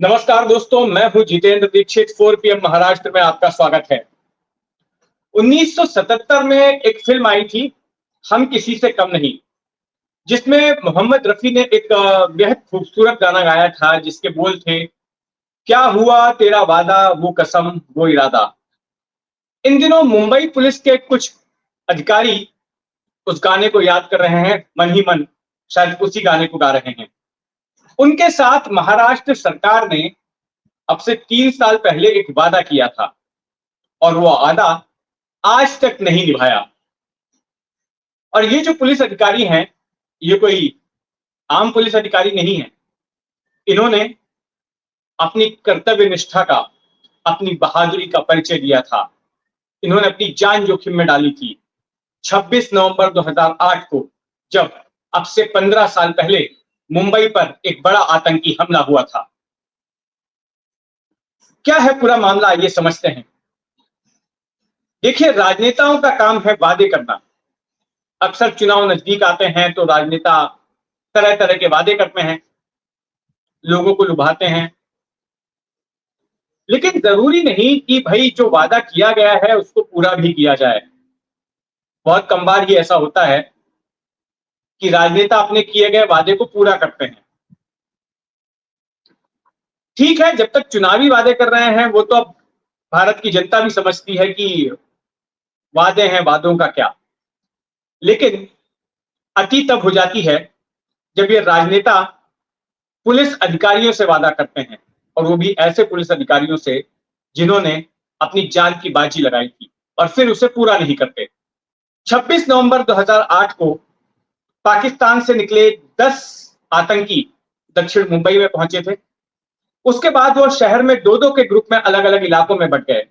नमस्कार दोस्तों, मैं हूं जितेंद्र दीक्षित। 4 पीएम महाराष्ट्र में आपका स्वागत है। 1977 में एक फिल्म आई थी, हम किसी से कम नहीं, जिसमें मोहम्मद रफी ने एक बेहद खूबसूरत गाना गाया था, जिसके बोल थे, क्या हुआ तेरा वादा, वो कसम वो इरादा। इन दिनों मुंबई पुलिस के कुछ अधिकारी उस गाने को याद कर रहे हैं, मन ही मन शायद उसी गाने को गा रहे हैं। उनके साथ महाराष्ट्र सरकार ने अब से 3 साल पहले एक वादा किया था, और वो वादा आज तक नहीं निभाया। और ये जो पुलिस अधिकारी हैं, ये कोई आम पुलिस अधिकारी नहीं है। इन्होंने अपनी कर्तव्य निष्ठा का, अपनी बहादुरी का परिचय दिया था। इन्होंने अपनी जान जोखिम में डाली थी 26 नवंबर 2008 को, जब अब से 15 साल पहले मुंबई पर एक बड़ा आतंकी हमला हुआ था। क्या है पूरा मामला, ये समझते हैं। देखिए, राजनेताओं का काम है वादे करना। अक्सर चुनाव नजदीक आते हैं तो राजनेता तरह तरह के वादे करते हैं, लोगों को लुभाते हैं। लेकिन जरूरी नहीं कि भाई जो वादा किया गया है उसको पूरा भी किया जाए। बहुत कम बार ही ऐसा होता है कि राजनेता अपने किए गए वादे को पूरा करते हैं। ठीक है, जब तक चुनावी वादे कर रहे हैं वो तो अब भारत की जनता भी समझती है कि वादे हैं, वादों का क्या। लेकिन अति तब हो जाती है जब ये राजनेता पुलिस अधिकारियों से वादा करते हैं, और वो भी ऐसे पुलिस अधिकारियों से जिन्होंने अपनी जान की बाजी लगाई थी, और फिर उसे पूरा नहीं करते। 26 नवंबर 2008 को पाकिस्तान से निकले 10 आतंकी दक्षिण मुंबई में पहुंचे थे। उसके बाद वो शहर में दो दो के ग्रुप में अलग अलग इलाकों में बंट गए।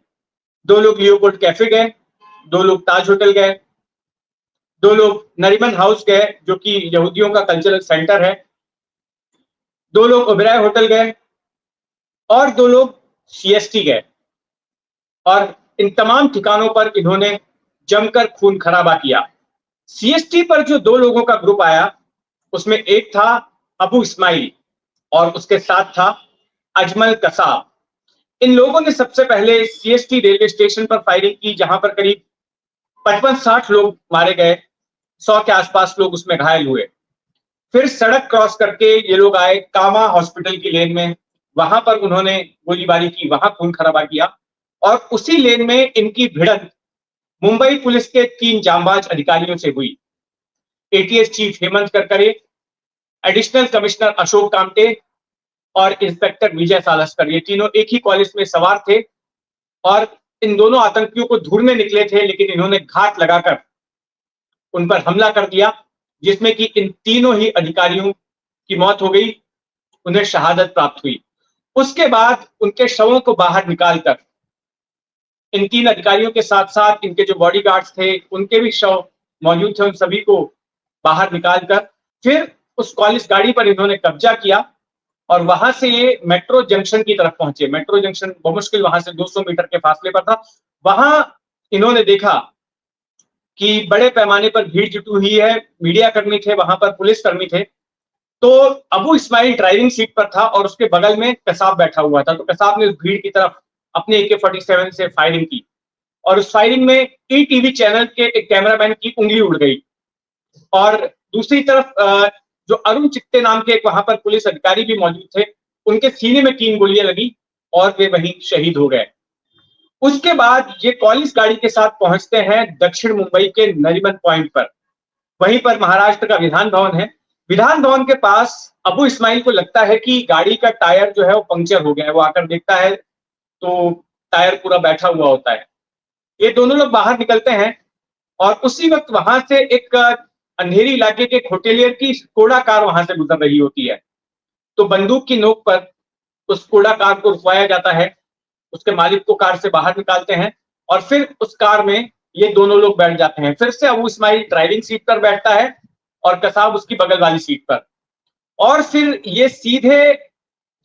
2 लोग लियोपोल्ड कैफे गए, 2 लोग ताज होटल गए, 2 लोग नरीमन हाउस गए जो कि यहूदियों का कल्चरल सेंटर है, 2 लोग ओबराय होटल गए, और 2 लोग सीएसटी गए। और इन तमाम ठिकानों पर इन्होंने जमकर खून खराबा किया। सीएसटी पर जो 2 लोगों का ग्रुप आया, उसमें एक था अबू इस्माइल और उसके साथ था अजमल कसाब। इन लोगों ने सबसे पहले सीएसटी रेलवे स्टेशन पर फायरिंग की, जहां पर करीब 55-60 लोग मारे गए, 100 के आसपास लोग उसमें घायल हुए। फिर सड़क क्रॉस करके ये लोग आए कामा हॉस्पिटल की लेन में, वहां पर उन्होंने गोलीबारी की, वहां खून खराबा किया। और उसी लेन में इनकी भिड़ंत मुंबई पुलिस के 3 जांबाज अधिकारियों से हुई। ATS chief Hemant Karkare, additional commissioner Ashok Kamte और इंस्पेक्टर विजय सालस्कर, ये तीनों एक ही कॉलेज में सवार थे और इन दोनों आतंकियों को ढूंढने निकले थे, लेकिन इन्होंने घात लगाकर उन पर हमला कर दिया, जिसमें कि इन तीनों ही अधिकारियों की मौत हो गई, उन्हें शहादत प्राप्त हुई। उसके बाद उनके शवों को बाहर निकालकर इन 3 अधिकारियों के साथ साथ इनके जो बॉडीगार्ड्स थे, उनके भी शव मौजूद थे, उन सभी को बाहर निकालकर फिर उस कॉलेज गाड़ी पर इन्होंने कब्जा किया और वहां से ये मेट्रो जंक्शन की तरफ पहुंचे। मेट्रो जंक्शन बमुश्किल वहां से 200 मीटर के फासले पर था। वहां इन्होंने देखा कि बड़े पैमाने पर भीड़ जुटी हुई है, मीडिया कर्मी थे वहां पर, पुलिस कर्मी थे। तो अबू इस्माइल ड्राइविंग सीट पर था और उसके बगल में कसाब बैठा हुआ था। तो कसाब ने उस भीड़ की तरफ अपने AK-47 से फायरिंग की, और उस फायरिंग में ईटीवी चैनल के एक कैमरामैन की उंगली उड़ गई। और दूसरी तरफ जो अरुण चित्ते नाम के एक वहां पर पुलिस अधिकारी भी मौजूद थे, उनके सीने में 3 गोलियां लगी और वे वहीं शहीद हो गए। उसके बाद ये कॉलेज गाड़ी के साथ पहुंचते हैं दक्षिण मुंबई के नरीमन पॉइंट पर। वहीं पर महाराष्ट्र का विधान भवन है। विधान भवन के पास अबू इस्माइल को लगता है कि गाड़ी का टायर जो है वो पंक्चर हो गया है। वो आकर देखता है तो टायर पूरा बैठा हुआ होता है। ये दोनों लोग बाहर निकलते हैं और उसी वक्त वहां से एक अंधेरी इलाके के एक होटेलियर की कोड़ा कार वहां से गुजर रही होती है। तो बंदूक की नोक पर उस कोड़ा कार को रुकवाया जाता है, उसके मालिक को कार से बाहर निकालते हैं और फिर उस कार में ये दोनों लोग बैठ जाते हैं। फिर से अबू इस्माइल ड्राइविंग सीट पर बैठता है और कसाब उसकी बगल वाली सीट पर, और फिर ये सीधे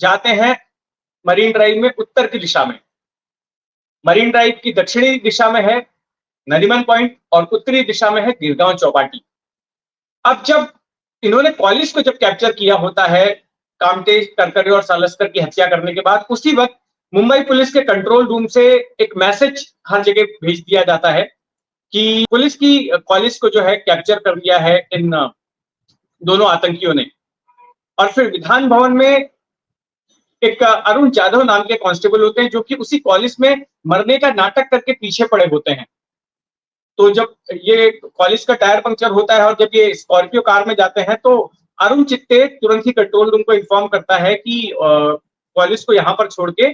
जाते हैं मरीन ड्राइव में उत्तर की दिशा में। मरीन ड्राइव की दक्षिणी दिशा में है नरीमन पॉइंट और उत्तरी दिशा में है गिरगांव चौपाटी। अब जब इन्होंने कॉलेज को जब कैप्चर किया होता है कामटे, करकरे और सालस्कर की हत्या करने के बाद उसी वक्त मुंबई पुलिस के कंट्रोल रूम से एक मैसेज हर जगह भेज दिया जाता है कि पुलिस की कॉलेज को जो है कैप्चर कर लिया है इन दोनों आतंकियों ने। और फिर विधान भवन में एक अरुण जाधव नाम के कांस्टेबल होते हैं जो कि उसी कॉलेज में मरने का नाटक करके पीछे पड़े होते हैं। तो जब ये कॉलेज का टायर पंक्चर होता है और जब ये स्कॉर्पियो कार में जाते हैं तो अरुण चित्ते तुरंत ही कंट्रोल रूम को इन्फॉर्म करता है कि कॉलेज को यहाँ पर छोड़ के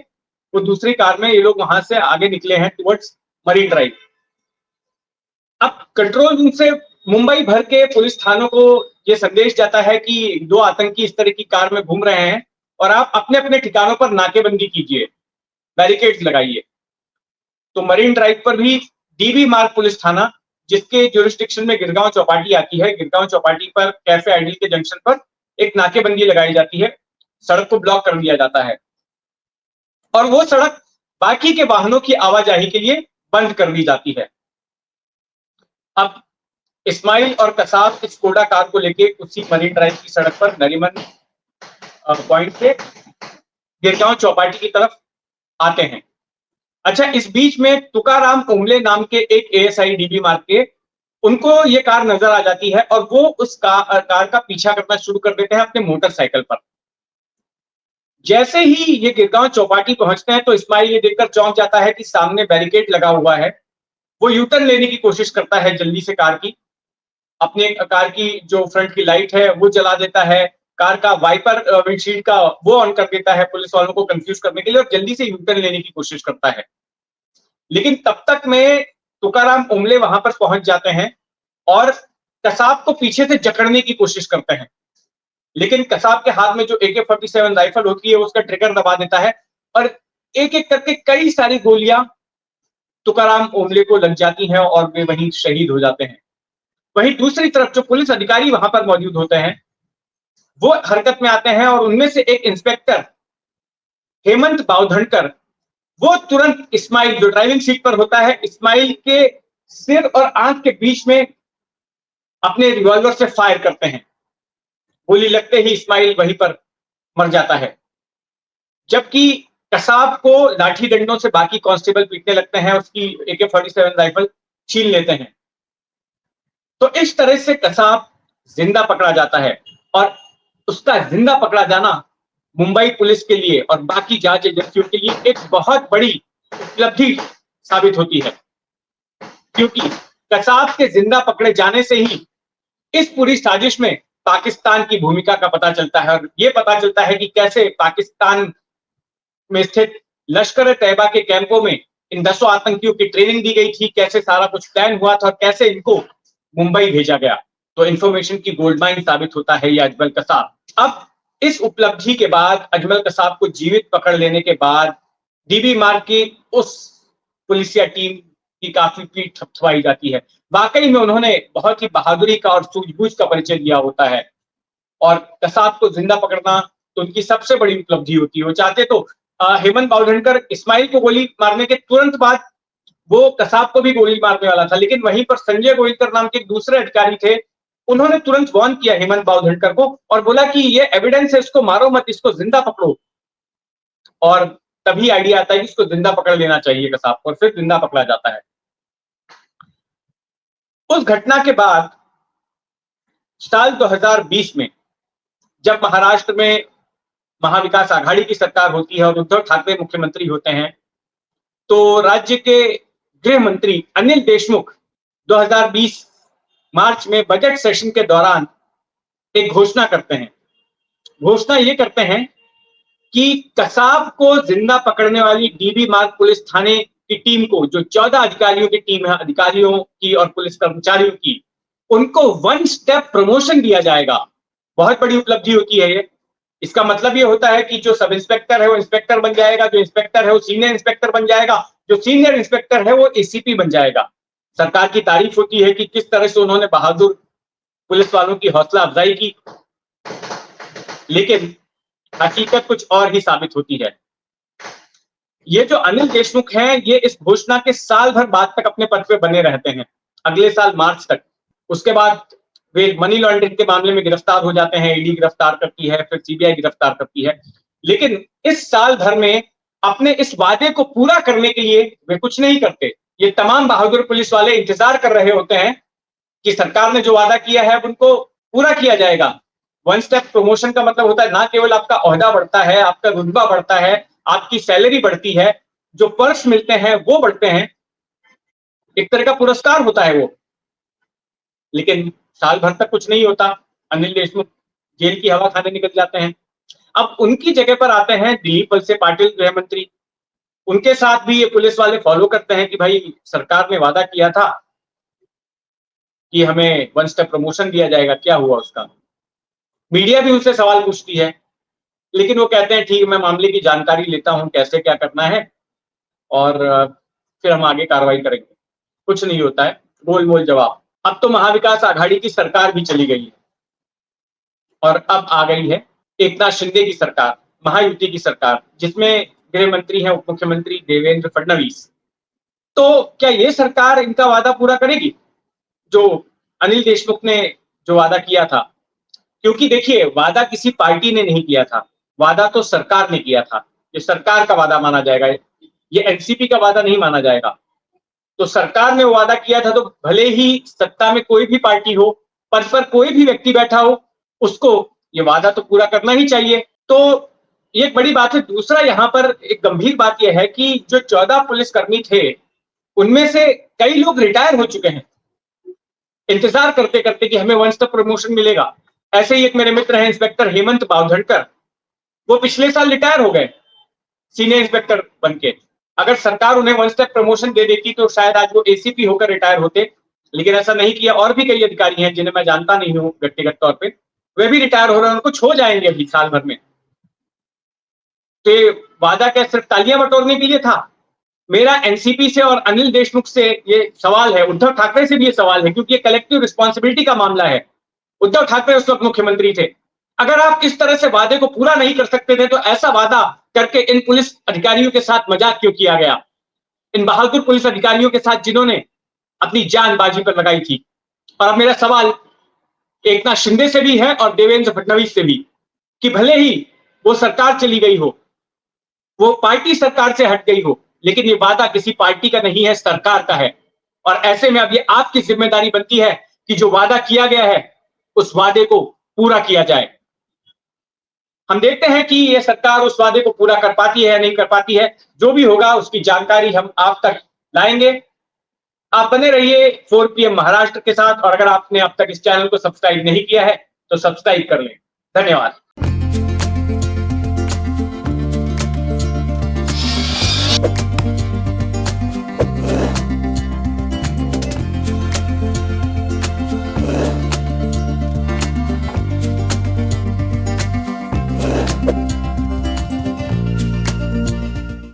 वो दूसरी कार में ये लोग वहां से आगे निकले हैं टुवर्ड्स मरीन ड्राइव। अब कंट्रोल रूम से मुंबई भर के पुलिस थानों को ये संदेश जाता है कि दो आतंकी इस तरह की कार में घूम रहे हैं और आप अपने अपने ठिकानों पर नाकेबंदी कीजिए, बैरिकेड्स लगाइए। तो मरीन ड्राइव पर भी डीबी मार्ग पुलिस थाना, जिसके ज्यूरिसडिक्शन में गिरगांव चौपाटी आती है, गिरगांव चौपाटी पर कैफे आइडियल के जंक्शन पर एक नाकेबंदी लगाई जाती है, सड़क को ब्लॉक कर दिया जाता है और वो सड़क बाकी के वाहनों की आवाजाही के लिए बंद कर दी जाती है। अब इस्माइल और कसाब इस कोडा कार को लेके उसी मरीन ड्राइव की सड़क पर नरीमन पॉइंट से गिरगांव चौपाटी की तरफ आते हैं। अच्छा, इस बीच में तुकाराम ओमले नाम के एक एएसआई डीबी मार्ग के, उनको ये कार नजर आ जाती है और वो उस कार का पीछा करना शुरू कर देते हैं अपने मोटरसाइकिल पर। जैसे ही ये गिरगांव चौपाटी पहुंचते हैं तो इस्माइल ये देखकर चौंक जाता है कि सामने बैरिकेड लगा हुआ है। वो यूटर्न लेने की कोशिश करता है जल्दी से कार की, अपने कार की जो फ्रंट की लाइट है वो जला देता है, कार का वाइपर विंडशील्ड का वो ऑन कर देता है पुलिस वालों को कंफ्यूज करने के लिए और जल्दी से यूटर्न लेने की कोशिश करता है। लेकिन तब तक में तुकाराम ओमले वहां पर पहुंच जाते हैं और कसाब को पीछे से जकड़ने की कोशिश करते हैं, लेकिन कसाब के हाथ में जो AK-47 राइफल होती है उसका ट्रिगर दबा देता है और एक एक करके कई सारी गोलियां तुकाराम ओमले को लग जाती हैं और वे वहीं शहीद हो जाते हैं। वहीं दूसरी तरफ जो पुलिस अधिकारी वहां पर मौजूद होते हैं वो हरकत में आते हैं और उनमें से एक इंस्पेक्टर हेमंत बावधनकर, वो तुरंत इस्माइल जो ड्राइविंग सीट पर होता है, इस्माइल के सिर और आंख के बीच में अपने रिवॉल्वर से फायर करते हैं। गोली लगते ही इस्माइल वहीं पर मर जाता है, जबकि कसाब को लाठी डंडों से बाकी कांस्टेबल पीटने लगते हैं, उसकी AK-47 राइफल छीन लेते हैं। तो इस तरह से कसाब जिंदा पकड़ा जाता है और उसका जिंदा पकड़ा जाना मुंबई पुलिस के लिए और बाकी जांच एजेंसियों के लिए एक बहुत बड़ी उपलब्धि साबित होती है, क्योंकि कसाब के जिंदा पकड़े जाने से ही इस पूरी साजिश में पाकिस्तान की भूमिका का पता चलता है और यह पता चलता है कि कैसे पाकिस्तान में स्थित लश्कर-ए-तैयबा के कैंपों में इन 10 आतंकियों की ट्रेनिंग दी गई थी, कैसे सारा कुछ प्लान हुआ था और कैसे इनको मुंबई भेजा गया। तो इंफॉर्मेशन की गोल्ड माइन साबित होता है ये अजमल कसाब। अब इस उपलब्धि के बाद, अजमल कसाब को जीवित पकड़ लेने के बाद डीबी मार्ग की उस पुलिसिया टीम की काफी पीठ थपथपाई जाती है। वाकई में उन्होंने बहुत ही बहादुरी का और सूझबूझ का परिचय दिया होता है और कसाब को जिंदा पकड़ना तो उनकी सबसे बड़ी उपलब्धि होती है। वो चाहते तो हेमंत बावधनकर इस्माइल को गोली मारने के तुरंत बाद वो कसाब को भी गोली मारने वाला था, लेकिन वहीं पर संजय गोयलकर नाम के दूसरे अधिकारी थे, उन्होंने तुरंत वार्न किया हेमंत बावधनकर को और बोला कि ये एविडेंस है, इसको मारो मत, इसको जिंदा पकड़ो। और तभी आइडिया आता है कि इसको जिंदा पकड़ लेना चाहिए कसाब को, और फिर जिंदा पकड़ा जाता है। उस घटना के बाद साल 2020 में जब महाराष्ट्र में महाविकास आघाड़ी की सरकार होती है और उद्धव ठाकरे मुख्यमंत्री होते हैं, तो राज्य के गृह मंत्री अनिल देशमुख 2020 मार्च में बजट सेशन के दौरान एक घोषणा करते हैं। घोषणा ये करते हैं कि कसाब को जिंदा पकड़ने वाली डीबी मार्ग पुलिस थाने की टीम को, जो 14 अधिकारियों की टीम है, अधिकारियों की और पुलिस कर्मचारियों की, उनको 1 स्टेप प्रमोशन दिया जाएगा। बहुत बड़ी उपलब्धि होती है ये। इसका मतलब ये होता है कि जो सब इंस्पेक्टर है वो इंस्पेक्टर बन जाएगा, जो इंस्पेक्टर है वो सीनियर इंस्पेक्टर बन जाएगा, जो सीनियर इंस्पेक्टर है वो ACP बन जाएगा। सरकार की तारीफ होती है कि किस तरह से उन्होंने बहादुर पुलिस वालों की हौसला अफजाई की, लेकिन हकीकत कुछ और ही साबित होती है। ये जो अनिल देशमुख हैं, ये इस घोषणा के साल भर बाद तक अपने पद पे बने रहते हैं, अगले साल मार्च तक। उसके बाद वे मनी लॉन्ड्रिंग के मामले में गिरफ्तार हो जाते हैं, ईडी गिरफ्तार करती है, फिर सीबीआई गिरफ्तार करती है। लेकिन इस साल भर में अपने इस वादे को पूरा करने के लिए वे कुछ नहीं करते। ये तमाम बहादुर पुलिस वाले इंतजार कर रहे होते हैं कि सरकार ने जो वादा किया है उनको पूरा किया जाएगा। वन स्टेप प्रमोशन का मतलब होता है ना केवल आपका ओहदा बढ़ता है, आपका रुतबा बढ़ता है, आपकी सैलरी बढ़ती है, जो पर्क्स मिलते हैं वो बढ़ते हैं, एक तरह का पुरस्कार होता है वो। लेकिन साल भर तक कुछ नहीं होता, अनिल देशमुख जेल की हवा खाने निकल जाते हैं। अब उनकी जगह पर आते हैं दिलीप वलसे पाटिल, गृह मंत्री। उनके साथ भी ये पुलिस वाले फॉलो करते हैं कि भाई सरकार ने वादा किया था कि हमें वन स्टेप प्रमोशन दिया जाएगा, क्या हुआ उसका। मीडिया भी उनसे सवाल पूछती है, लेकिन वो कहते हैं ठीक है, मैं मामले की जानकारी लेता हूं, कैसे क्या करना है, और फिर हम आगे कार्रवाई करेंगे। कुछ नहीं होता है, गोल मोल जवाब। अब तो महाविकास आघाड़ी की सरकार भी चली गई है और अब आ गई है एकनाथ शिंदे की सरकार, महायुति की सरकार, जिसमें गृह मंत्री हैं उप मुख्यमंत्री देवेंद्र फडणवीस। तो क्या ये सरकार इनका वादा पूरा करेगी जो अनिल देशमुख ने जो वादा किया था? क्योंकि देखिए, वादा किसी पार्टी ने नहीं किया था, वादा तो सरकार ने किया था। ये सरकार का वादा माना जाएगा, ये एनसीपी का वादा नहीं माना जाएगा। तो सरकार ने वादा किया था, तो भले ही सत्ता में कोई भी पार्टी हो, पद पर कोई भी व्यक्ति बैठा हो, उसको ये वादा तो पूरा करना ही चाहिए। तो ये एक बड़ी बात है। दूसरा, यहाँ पर एक गंभीर बात यह है कि जो 14 पुलिसकर्मी थे, उनमें से कई लोग रिटायर हो चुके हैं, इंतजार करते करते कि हमें वन स्टेप प्रमोशन मिलेगा। ऐसे ही एक मेरे मित्र हैं इंस्पेक्टर हेमंत बावधड़कर, वो पिछले साल रिटायर हो गए सीनियर इंस्पेक्टर बनके। अगर सरकार उन्हें वन स्टेप प्रमोशन दे देती तो शायद आज वो एसीपी होकर रिटायर होते, लेकिन ऐसा नहीं किया। और भी कई अधिकारी हैं जिन्हें मैं जानता नहीं हूं व्यक्तिगत तौर पे, वे भी रिटायर हो रहे हैं, उनको छो जाएंगे अभी साल भर में। तो ये वादा क्या सिर्फ तालियां बटोरने के लिए था? मेरा एनसीपी से और अनिल देशमुख से ये सवाल है, उद्धव ठाकरे से भी ये सवाल है, क्योंकि ये कलेक्टिव रिस्पॉन्सिबिलिटी का मामला है। उद्धव ठाकरे उस वक्त मुख्यमंत्री थे। अगर आप इस तरह से वादे को पूरा नहीं कर सकते थे, तो ऐसा वादा करके इन पुलिस अधिकारियों के साथ मजाक क्यों किया गया? इन बहादुर पुलिस अधिकारियों के साथ जिन्होंने अपनी जान बाजी पर लगाई थी। और अब मेरा सवाल एकनाथ शिंदे से भी है और देवेंद्र फडणवीस से भी, कि भले ही वो सरकार चली गई हो, वो पार्टी सरकार से हट गई हो, लेकिन ये वादा किसी पार्टी का नहीं है, सरकार का है। और ऐसे में अब ये आपकी जिम्मेदारी बनती है कि जो वादा किया गया है उस वादे को पूरा किया जाए। हम देखते हैं कि ये सरकार उस वादे को पूरा कर पाती है या नहीं कर पाती है। जो भी होगा उसकी जानकारी हम आप तक लाएंगे। आप बने रहिए 4 PM महाराष्ट्र के साथ, और अगर आपने अब तक इस चैनल को सब्सक्राइब नहीं किया है तो सब्सक्राइब कर लें। धन्यवाद।